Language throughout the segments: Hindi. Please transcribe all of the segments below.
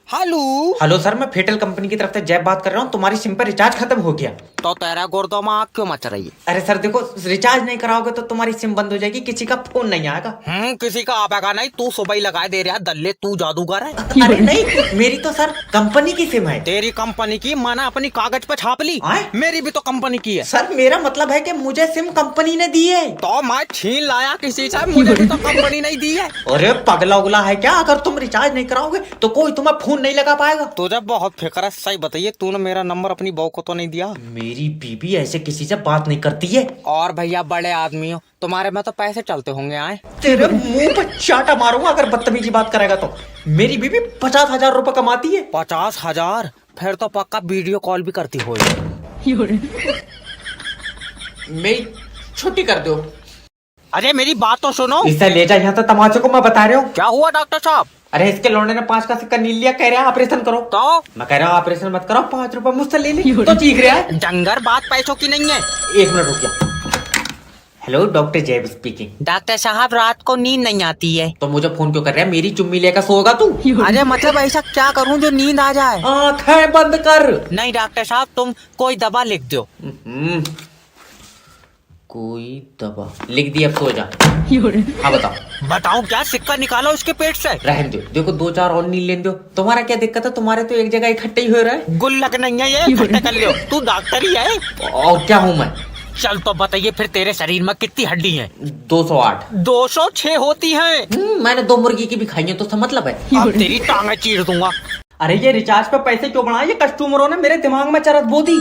हेलो हेलो सर, मैं फेटल कंपनी की तरफ से जैब बात कर रहा हूँ। तुम्हारी सिम पर रिचार्ज खत्म हो गया। तो तेरा गुर्दों में आग क्यों मच रही है? अरे सर देखो, रिचार्ज नहीं कराओगे तो तुम्हारी सिम बंद हो जाएगी, किसी का फोन नहीं आएगा। किसी का आपेगा नहीं। तू सुबह ही लगाए दे रहा दल्ले, तू जादूगर है। अरे नहीं, मेरी तो सर कंपनी की सिम है। तेरी कंपनी की मैंने अपनी कागज पे छाप ली। मेरी भी तो कंपनी की है। सर मेरा मतलब है कि मुझे सिम कंपनी ने दी है। तो मैं छीन लाया किसी से, मुझे भी तो कंपनी नहीं दी है। अरे पगला उगला है क्या? अगर तुम रिचार्ज नहीं कराओगे तो कोई तुम्हें फोन नहीं लगा पाएगा। तुझे बहुत फिक्र है। सही बताइए, तूने मेरा नंबर अपनी बहू को तो नहीं दिया? मेरी बीबी ऐसे किसी से बात नहीं करती है। और भैया बड़े आदमी हो, तुम्हारे में तो पैसे चलते होंगे। आए तेरे मुंह पर चाटा मारूंगा अगर बदतमीजी बात करेगा तो। मेरी बीबी 50,000 रुपए कमाती है। 50,000? फिर तो पक्का वीडियो कॉल भी करती हो। मेरी छुट्टी कर दो। अरे मेरी बात तो सुनो। इसे ले जा यहाँ से, तमाचे को मैं बता रहा हूँ। क्या हुआ डॉक्टर साहब? अरे इसके लौंडे ने 5 का सिक्का नील लिया, कह रहा है ऑपरेशन करो। तो मैं कह रहा हूँ ऑपरेशन मत करो, 5 रुपए मुझसे ले ली तो चीख रहा है। डंगर, बात पैसों की नहीं है। 1 मिनट रुक जा। हेलो, डॉक्टर जैब स्पीकिंग। डॉक्टर साहब, रात को नींद नहीं आती है तो मुझे फोन क्यों कर रहा है? मेरी चुम्मी लेकर सोएगा तू? अरे मतलब ऐसा क्या करूं जो नींद आ जाए? आंखें बंद कर। नहीं डॉक्टर साहब, तुम कोई दवा लिख दो। कोई दवा लिख दी, अब सो जा। हाँ बताओ। बताओ क्या? सिक्का निकालो उसके पेट से। रहने दो, देखो 2-4 और नील लेने दो। तुम्हारा क्या दिक्कत है? तुम्हारे तो एक जगह इकट्ठे ही हो रहा है। गुल्लक नहीं है ये, इकट्ठा कर लो। तू डॉक्टर ही है। और क्या हूँ मैं? चल तो बताइए फिर, तेरे शरीर में कितनी हड्डी है? 208। 206 होती हैं। मैंने 2 मुर्गी की भी खाई है, तो इसका मतलब है। अब तेरी टांगे चीर दूंगा। अरे ये रिचार्ज पे पैसे क्यों बढ़ाए? ये कस्टमरों ने मेरे दिमाग में चरस बो दी।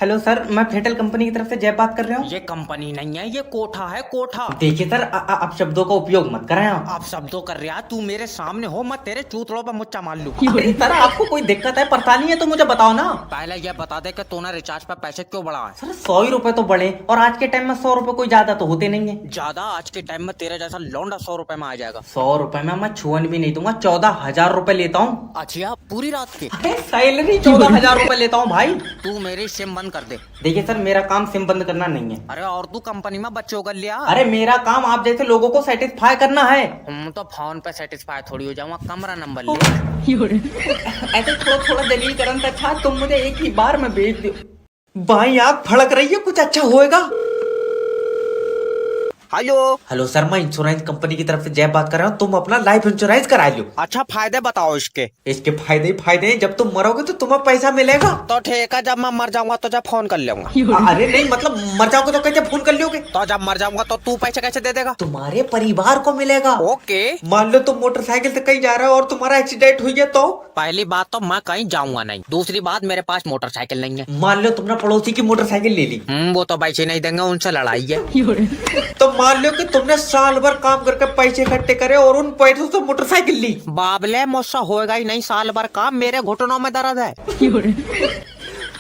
हेलो सर, मैं फेटल कंपनी की तरफ से जय बात कर रहा हूँ। ये कंपनी नहीं है, ये कोठा है, कोठा। देखिए सर, आप शब्दों का उपयोग मत करें। आप शब्दों कर रहा, तू मेरे सामने हो, मैं तेरे चूतड़ों पर मुच्चा मार लूं। अरे सर, आपको कोई दिक्कत है, परेशानी है तो मुझे बताओ ना। पहले ये बता दे कि तूने रिचार्ज पर पैसे क्यों बढ़ाए? सर 100 ही रुपए तो बढ़े, और आज के टाइम में 100 रुपए कोई ज्यादा तो होते नहीं है। ज्यादा? आज के टाइम में तेरे जैसा लौंडा 100 रुपए में आ जाएगा। 100 रुपए में मैं छुअन भी नहीं दूंगा। 14,000 रुपए लेता हूँ। अच्छा, पूरी रात के? अरे सैलरी 14,000 रुपए लेता हूँ भाई। तू मेरी सिम बंद कर दे। देखिए सर, मेरा काम सिम बंद करना नहीं है। अरे और तू कंपनी में बच्चों कर लिया? अरे मेरा काम आप जैसे लोगों को सेटिस्फाई करना है। हम तो फोन पे सेटिस्फाई थोड़ी हो जाऊंगा। कमरा नंबर ले। ऐसे थोड़ा थोड़ा दलील करन से अच्छा तुम मुझे एक ही बार में भेज दो। बाई आंख फड़क रही है, कुछ अच्छा होएगा। हेलो। हेलो सर, मैं इंश्योरेंस कंपनी की तरफ से जय बात कर रहा हूँ। तुम अपना लाइफ इंश्योरेंस करा लो। अच्छा, फायदे बताओ इसके। इसके फायदे ही फायदे हैं। जब तुम मरोगे तो तुम्हें पैसा मिलेगा। तो ठीक है, जब मैं मर जाऊंगा तो जब फोन कर लूंगा। अरे नहीं, मतलब मर जाओगे तो कैसे फोन कर लोगे? तो जब मर जाऊंगा तो तू पैसे कैसे दे देगा? तुम्हारे परिवार को मिलेगा। ओके। मान लो तुम मोटरसाइकिल से कहीं जा रहे हो और तुम्हारा एक्सीडेंट हुई है तो? पहली बात तो मैं कहीं जाऊंगा नहीं। दूसरी बात, मेरे पास मोटरसाइकिल नहीं है। मान लो तुमने पड़ोसी की मोटरसाइकिल ले ली। वो तो पैसे नहीं देंगे, उनसे लड़ाई है। तो मान लो कि तुमने साल भर काम करके पैसे इकट्ठे करे और उन पैसों से मोटरसाइकिल ली। बाबले, मुझसे होएगा ही नहीं साल भर काम। मेरे घुटनों में दर्द है।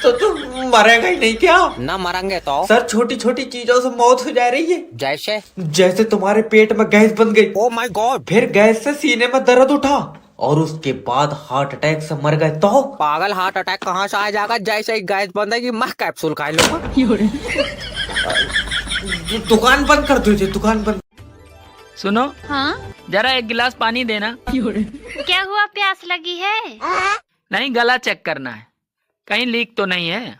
तो तुम मरेगा ही नहीं क्या? ना मरेंगे तो? सर छोटी छोटी चीजों से मौत हो जा रही है। जैसे? जैसे तुम्हारे पेट में गैस बन गई। Oh my God. फिर गैस से सीने में दर्द उठा और उसके बाद हार्ट अटैक से मर गए तो? पागल, हार्ट अटैक कहाँ से आ जाएगा? जैसे ही गैस बंदेगी मैं कैप्सूल खा लूंगा। दुकान बंद कर दो, दुकान बंद। सुनो, हाँ, जरा एक गिलास पानी देना। क्या हुआ? प्यास लगी है? नहीं, गला चेक करना है, कहीं लीक तो नहीं है।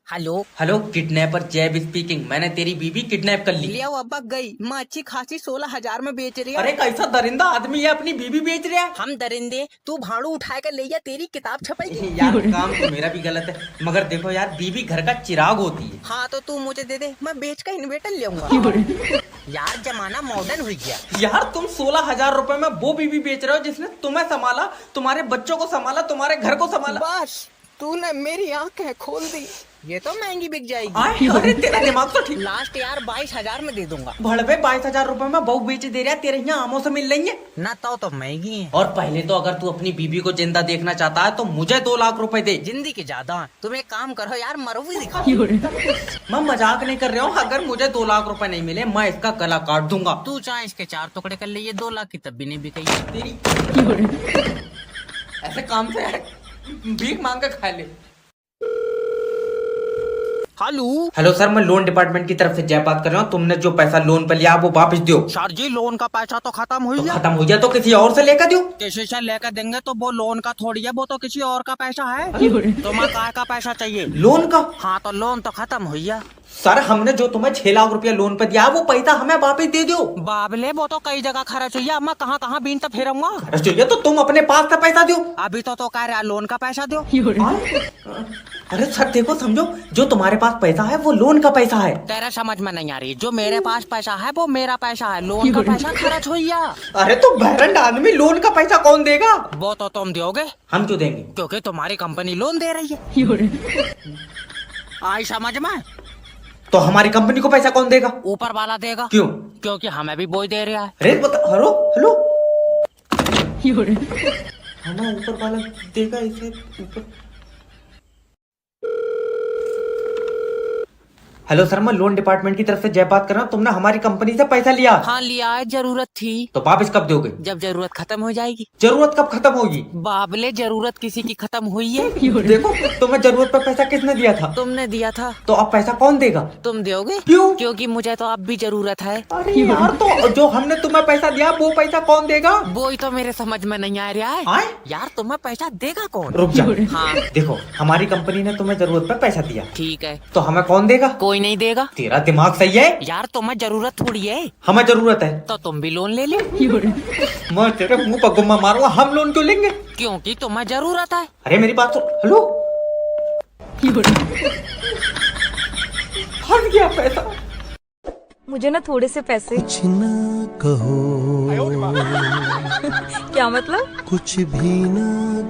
हेलो। हेलो, किडनैपर जैब स्पीकिंग। मैंने तेरी बीबी किडनैप कर ली। लिया अब गई। मैं अच्छी खासी 16,000 में बेच रही है। अरे कैसा दरिंदा आदमी है, अपनी बीबी बेच रहा है। हम दरिंदे, तू भाड़ू उठा कर ले जा, तेरी किताब छपेगी। यार काम तो मेरा भी गलत है, मगर देखो यार, बीबी घर का चिराग होती है। हाँ तो तू मुझे दे दे, मैं बेच कर इन्वेटर लूंगा। यार जमाना मॉडर्न हो गया। यार तुम 16,000 रुपए में वो बीबी बेच रहे हो जिसने तुम्हें संभाला, तुम्हारे बच्चों को संभाला, तुम्हारे घर को संभाला। बस तूने मेरी आंखें खोल दी। ये तो महंगी बिक जाएगी। अरे तेरा दिमाग तो ठीक। लास्ट यार 22,000 में दे दूंगा। भड़वे 22,000 रुपए में बहू बेच दे रहा है, तेरे यहाँ आमों से मिल रही है ना। तो महंगी है। और पहले तो अगर तू अपनी बीबी को जिंदा देखना चाहता है तो मुझे 2 लाख रुपए दे। जिंदगी के ज्यादा। तुम एक काम करो यार, मरो भी दिखा। मैं मजाक नहीं कर रहा हूँ। अगर मुझे 2 लाख रुपए नहीं मिले, मैं इसका गला काट दूंगा। तू चाहे इसके 4 टुकड़े कर ले, ये 2 लाख की तब भी नहीं बिकेगी तेरी ऐसे काम से भीख मांग के खा ले। हेलो सर, मैं लोन डिपार्टमेंट की तरफ से जय बात कर रहा हूँ। तुमने जो पैसा लोन पे लिया वो वापस दो। सर जी लोन का पैसा तो खत्म हो तो गया। खत्म हो गया तो किसी और से लेकर दो। किसी से लेकर देंगे तो वो लोन का थोड़ी है, वो तो किसी और का पैसा है। तुम्हें काय का पैसा चाहिए? लोन का? हाँ तो लोन तो खत्म हो गया। सर हमने जो तुम्हें 6 लाख रुपया लोन पे दिया वो पैसा हमें वापस दे दो। बाबले वो तो कई जगह खर्च हुई, मैं कहाँ कहाँ बीन तो फेरूंगा। चाहिए तो तुम अपने पास से पैसा दो। अभी तो कह रहा लोन का पैसा दो। अरे सर देखो, समझो जो तुम्हारे पास पैसा है वो लोन का पैसा है। तेरा समझ में नहीं आ रही, जो मेरे पास पैसा है वो मेरा पैसा है, लोन का पैसा खर्च हुई है। अरे तो बहरन आदमी लोन का पैसा कौन देगा? वो तो तुम दोगे। हम क्यों देंगे? क्योंकि तुम्हारी कंपनी लोन दे रही है। आई समझ में? तो हमारी कंपनी को पैसा कौन देगा? ऊपर वाला देगा। क्यों? क्योंकि हमें भी बोई दे रहा है। अरे बता, हेलो हेलो, हमें ऊपर वाला देगा इसे ऊपर। हेलो सर, मैं लोन डिपार्टमेंट की तरफ से जय बात कर रहा हूँ। तुमने हमारी कंपनी से पैसा लिया। हाँ लिया है, जरूरत थी। तो वापस कब दोगे? जब जरूरत खत्म हो जाएगी। जरूरत कब खत्म होगी? बाबले जरूरत किसी की खत्म हुई है। देखो तुम्हें जरूरत पर पैसा किसने दिया था? तुमने दिया था। तो अब पैसा कौन देगा? तुम दोगे। क्यों? क्योंकि मुझे तो अब भी जरूरत है। अरे यार, तो जो हमने तुम्हें पैसा दिया वो पैसा कौन देगा? वो ही तो मेरे समझ में नहीं आ रहा है। आए? यार तुम्हें पैसा देगा कौन? रुक जा। हाँ देखो हमारी कंपनी ने तुम्हें जरूरत पर पैसा दिया, ठीक है। तो हमें कौन देगा? कोई नहीं देगा। तेरा दिमाग सही है? यार तुम्हें जरूरत थोड़ी है। हमें जरूरत है तो तुम भी लोन ले लो। मैं तेरे मुंह पर गुम्मा मारूंगा। हम लोन क्यों लेंगे? क्योंकि तुम्हें जरूरत है। अरे मेरी बात तो, हेलो, फट गया पैसा। मुझे ना थोड़े से पैसे। कुछ ना कहो, क्या मतलब? कुछ भी ना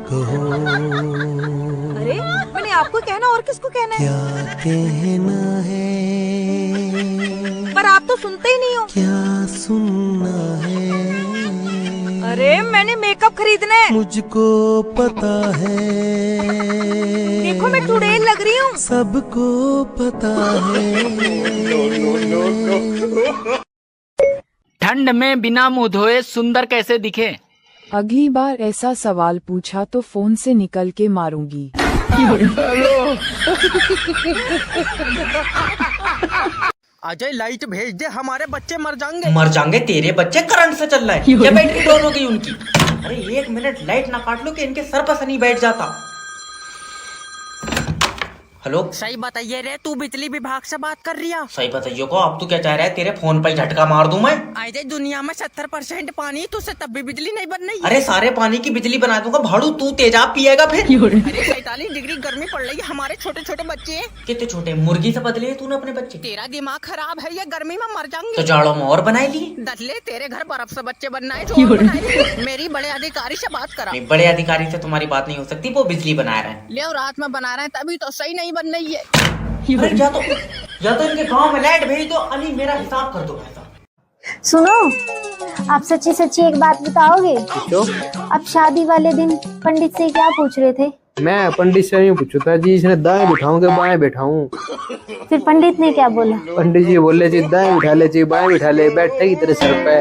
कहो, अरे मैंने आपको कहना और किसको कहना है? क्या कहना है, पर आप तो सुनते ही नहीं हो। क्या सुनना है, अरे मैंने मेकअप खरीदना है। मुझको पता है, देखो मैं चुड़ैल लग रही हूँ। सबको पता है। ठंड में बिना मुंह धोए सुंदर कैसे दिखे? अगली बार ऐसा सवाल पूछा तो फोन से निकल के मारूंगी। अजय लाइट भेज दे, हमारे बच्चे मर जाएंगे। मर जाएंगे तेरे बच्चे, करंट से चल रहा है। क्या बैटरी डाउन हो गई उनकी? अरे 1 मिनट लाइट ना काट लो कि इनके सर पर शनि बैठ जाता। हेलो, सही बताइए रे, तू बिजली विभाग से बात कर रही है? सही बताइए को। अब तू क्या चाह रहा है? तेरे फोन पर झटका मार दूं मैं? अजय दुनिया में 70% पानी, तुझसे तब भी बिजली नहीं बन रही है। अरे सारे पानी की बिजली बना दूंगा भाड़ू। तू तेजाब पिएगा फिर? अरे 45 डिग्री गर्मी पड़ रही है, हमारे छोटे छोटे बच्चे हैं। कितने छोटे? मुर्गी से बदले तूने अपने बच्चे? तेरा दिमाग खराब है, ये गर्मी में मर जाएंगे। तो जाड़ों में और बनाए लिए। दसले तेरे घर बर्फ से बच्चे बनना है जो और बनाए। मेरी बड़े अधिकारी से बात करा। नहीं, बड़े अधिकारी से तुम्हारी बात नहीं हो सकती, वो बिजली बना रहे हैं। ले और रात में बना रहे हैं तभी तो सही नहीं बन रही है। अरे या तो इनके गांव में लाइट भेज दो। अली मेरा हिसाब कर दो पैसा। सुनो, आप सच्ची सच्ची एक बात बताओगे? अब शादी वाले दिन पंडित से क्या पूछ रहे थे? मैं पंडित से यूँ पूछता जी, इसने दाएं बिठाऊं के बाएं बिठाऊं? फिर पंडित ने क्या बोला? पंडित जी बोले जी दाएं बिठा ले जी, बाएं बिठा ले, बैठे की तेरे सर पे।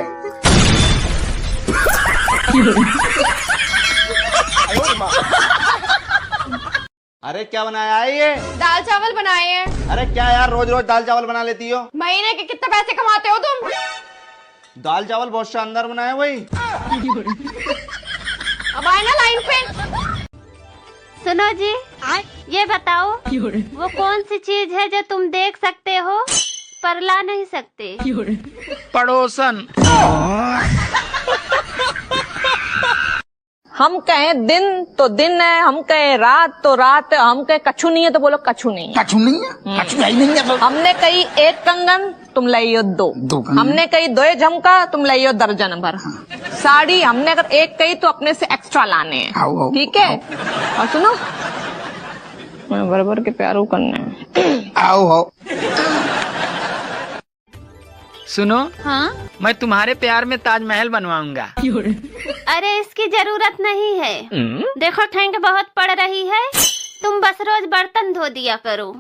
अरे क्या बनाया है ये? दाल चावल बनाए हैं। अरे क्या यार, रोज रोज दाल चावल बना लेती हो? महीने के कितने पैसे कमाते हो तुम? दाल चावल बहुत शानदार बनाया वही। अब आए ना लाइन पे। सुनो जी, ये बताओ वो कौन सी चीज है जो तुम देख सकते हो पर ला नहीं सकते? पड़ोसन। हम कहें दिन तो दिन है, हम कहें रात तो रात है, हम कहें कछु नहीं है तो बोलो कछु नहीं है। कछु नहीं है, कछु नहीं है। हमने कही 1 कंगन, तुम लाइयो 2। हमने कही 2 झमका, तुम लाइयो दर्जन भर। साड़ी हमने अगर 1 कही तो अपने से एक्स्ट्रा लाने हैं, ठीक है? और सुनो, मैं बराबर के प्यारो करने हैं। आओ। सुनो, हाँ? मैं तुम्हारे प्यार में ताजमहल बनवाऊंगा। अरे इसकी जरूरत नहीं है। देखो ठंड बहुत पड़ रही है, तुम बस रोज बर्तन धो दिया करो।